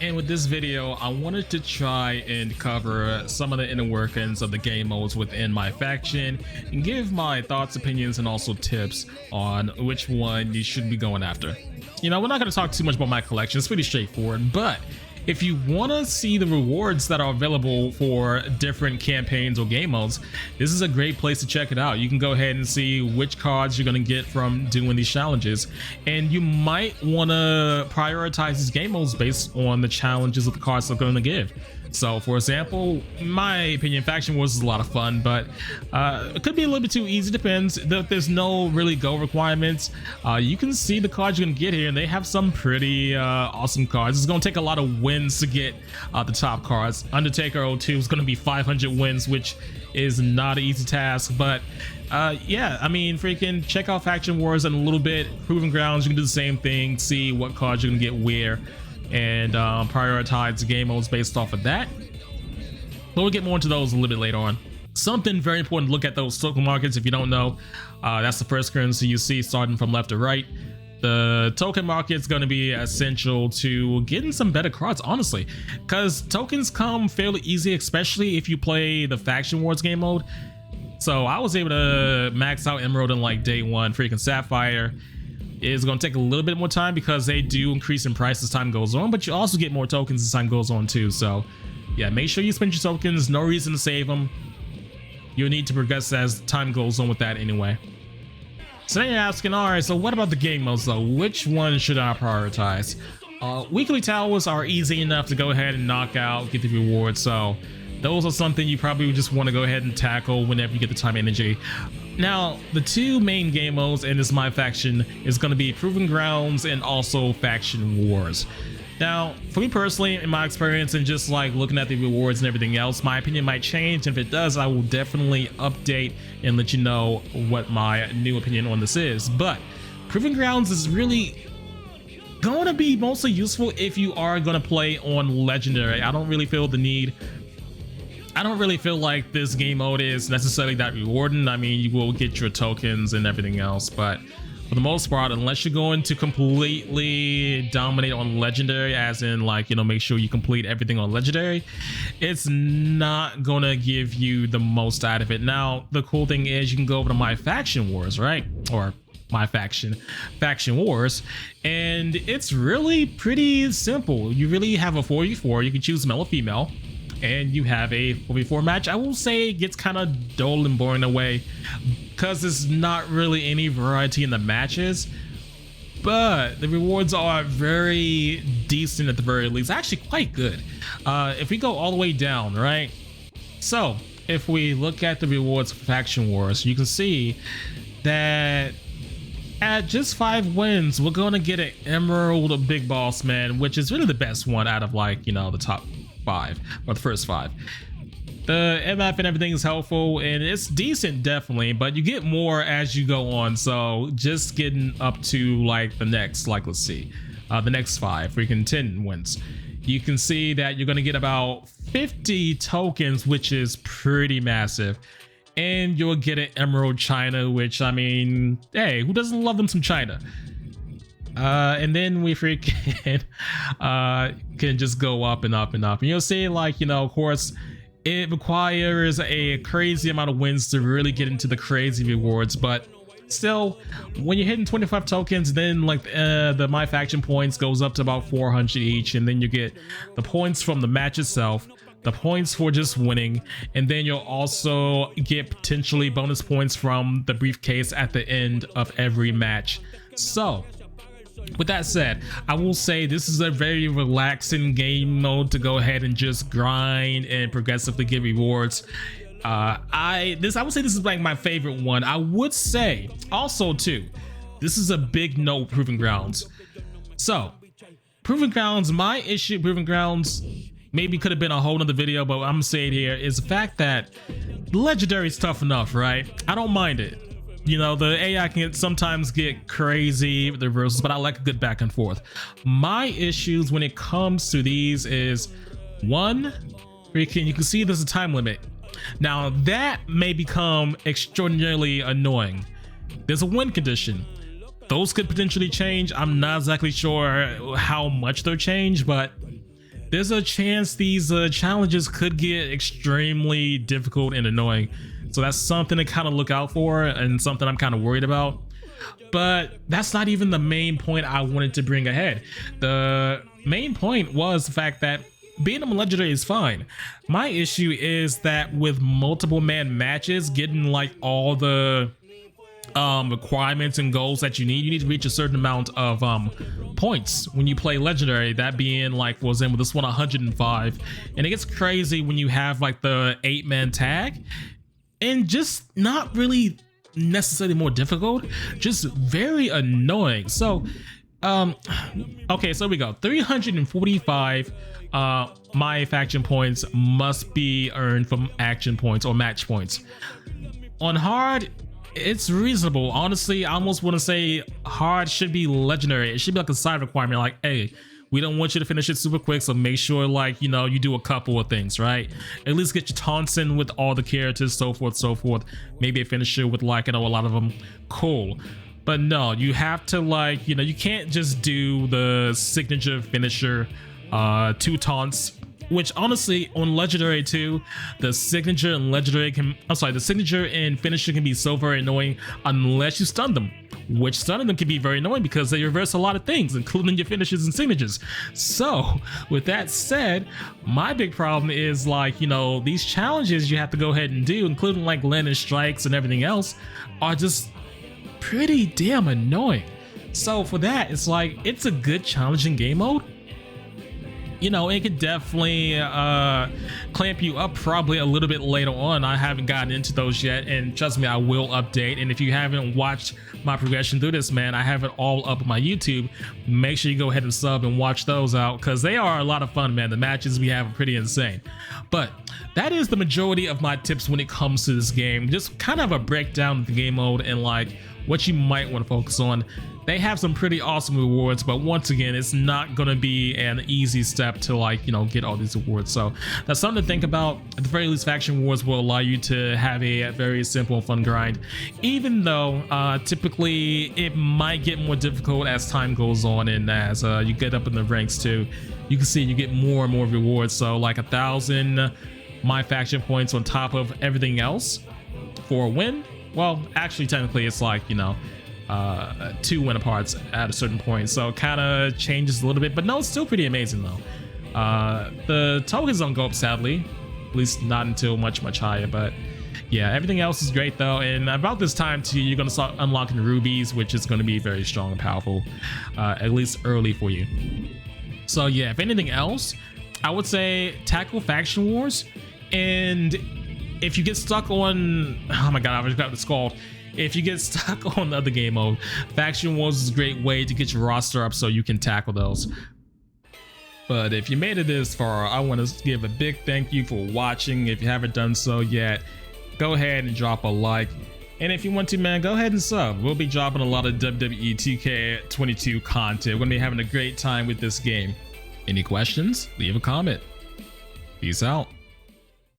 And with this video, I wanted to try and cover some of the inner workings of the game modes within MyFaction and give my thoughts, opinions, and also tips on which one you should be going after. You know, we're not going to talk too much about my collection, it's pretty straightforward, but if you want to see the rewards that are available for different campaigns or game modes, this is a great place to check it out. You can go ahead and see which cards you're going to get from doing these challenges, and you might want to prioritize these game modes based on the challenges of the cards they're going to give. So for example, in my opinion, Faction Wars is a lot of fun, but it could be a little bit too easy. Depends. There's no really go requirements. You can see the cards you're gonna get here, and they have some pretty awesome cards. It's gonna take a lot of wins to get the top cards. Undertaker 02 is gonna be 500 wins, which is not an easy task, but yeah, I mean, freaking check out Faction Wars in a little bit. Proving Grounds, you can do the same thing, see what cards you're gonna get where, and prioritize the game modes based off of that. But we'll get more into those a little bit later on. Something very important to look at those token markets. If you don't know, that's the first currency you see starting from left to right. The token market is going to be essential to getting some better cards, honestly, because tokens come fairly easy, especially if you play the Faction Wars game mode. So I was able to max out Emerald in like day one. Freaking Sapphire is going to take a little bit more time because they do increase in price as time goes on, but you also get more tokens as time goes on too. So yeah, make sure you spend your tokens. No reason to save them. You'll need to progress as time goes on with that anyway. So then you're asking, all right, so what about the game modes though? Which one should I prioritize? Weekly towers are easy enough to go ahead and knock out, get the rewards. So those are something you probably just want to go ahead and tackle whenever you get the time and energy. Now, the two main game modes in this MyFaction is going to be Proving Grounds and also Faction Wars. Now, for me personally, in my experience and just like looking at the rewards and everything else, my opinion might change. If it does, I will definitely update and let you know what my new opinion on this is. But Proving Grounds is really going to be mostly useful if you are going to play on Legendary. I don't really feel like this game mode is necessarily that rewarding. I mean, you will get your tokens and everything else, but for the most part, unless you're going to completely dominate on Legendary, as in like, you know, make sure you complete everything on Legendary, it's not gonna give you the most out of it. Now, the cool thing is you can go over to MyFaction Wars, right? Or MyFaction, Faction Wars, and it's really pretty simple. You really have a 4v4. You can choose male or female, and you have a 4v4 match. I will say it gets kind of dull and boring away because there's not really any variety in the matches, but the rewards are very decent at the very least, actually quite good. If we go all the way down, right? So if we look at the rewards for Faction Wars, you can see that at just 5 wins, we're gonna get an Emerald Big Boss Man, which is really the best one out of, like, you know, the top 5 or the first 5. The MF and everything is helpful and it's decent, definitely, but you get more as you go on. So just getting up to like the next, like, let's see, the next 5 freaking 10 wins, you can see that you're gonna get about 50 tokens, which is pretty massive, and you'll get an Emerald China, which, I mean, hey, who doesn't love them some China? And then we freaking can just go up and up and up, and you'll see, like, you know, of course it requires a crazy amount of wins to really get into the crazy rewards, but still, when you're hitting 25 tokens, then like the MyFaction points goes up to about 400 each, and then you get the points from the match itself, the points for just winning, and then you'll also get potentially bonus points from the briefcase at the end of every match. So with that said, I will say this is a very relaxing game mode to go ahead and just grind and progressively get rewards. I would say this is like my favorite one. I would say also too, this is a big no Proving Grounds. So Proving Grounds, my issue with Proving Grounds, maybe could have been a whole nother video, but I'm saying here is the fact that Legendary is tough enough, right? I don't mind it. You know, the AI can sometimes get crazy with the verses, but I like a good back and forth. My issues when it comes to these is, one, you can see there's a time limit. Now that may become extraordinarily annoying. There's a win condition. Those could potentially change. I'm not exactly sure how much they'll change, but there's a chance these challenges could get extremely difficult and annoying. So that's something to kind of look out for and something I'm kind of worried about. But that's not even the main point I wanted to bring ahead. The main point was the fact that being a legendary is fine. My issue is that with multiple man matches, getting like all the requirements and goals that you need to reach a certain amount of points when you play legendary, that being like, for example, this one 105, and it gets crazy when you have like the 8-man tag, and just not really necessarily more difficult, just very annoying. So okay, so we go 345 MyFaction points must be earned from action points or match points. On hard, it's reasonable. Honestly, I almost want to say hard should be legendary. It should be like a side requirement, like, hey, we don't want you to finish it super quick, so make sure, like, you know, you do a couple of things, right? At least get your taunts in with all the characters, so forth, so forth. Maybe a finisher with, like, you know, a lot of them. Cool. But no, you have to, like, you know, you can't just do the signature finisher, 2 taunts, which honestly on legendary 2, the signature and legendary can, I'm sorry, the signature and finisher can be so very annoying unless you stun them, which stunning them can be very annoying because they reverse a lot of things, including your finishes and signatures. So with that said, my big problem is, like, you know, these challenges you have to go ahead and do, including like landing strikes and everything else, are just pretty damn annoying. So for that, it's like, it's a good challenging game mode. You know, it could definitely clamp you up probably a little bit later on. I haven't gotten into those yet, and trust me, I will update. And if you haven't watched my progression through this, man, I have it all up on my YouTube. Make sure you go ahead and sub and watch those out, because they are a lot of fun, man. The matches we have are pretty insane. But that is the majority of my tips when it comes to this game. Just kind of a breakdown of the game mode and like what you might want to focus on. They have some pretty awesome rewards, but once again, it's not going to be an easy step to, like, you know, get all these rewards. So that's something to think about. At the very least, faction rewards will allow you to have a very simple and fun grind, even though typically it might get more difficult as time goes on and as you get up in the ranks too. You can see you get more and more rewards. So like 1,000 MyFaction points on top of everything else for a win. Well, actually, technically, it's like, you know, 2 win aparts at a certain point, so it kind of changes a little bit, but no, it's still pretty amazing though. The tokens don't go up, sadly, at least not until much higher, but yeah, everything else is great though. And about this time too, you're going to start unlocking rubies, which is going to be very strong and powerful, at least early for you. So yeah, if anything else, I would say tackle faction wars. And if you get stuck on, oh my god, I forgot what it's called. If you get stuck on the other game mode, faction wars is a great way to get your roster up so you can tackle those. But if you made it this far, I want to give a big thank you for watching. If you haven't done so yet, go ahead and drop a like. And if you want to, man, go ahead and sub. We'll be dropping a lot of WWE 2K22 content. We're going to be having a great time with this game. Any questions? Leave a comment. Peace out.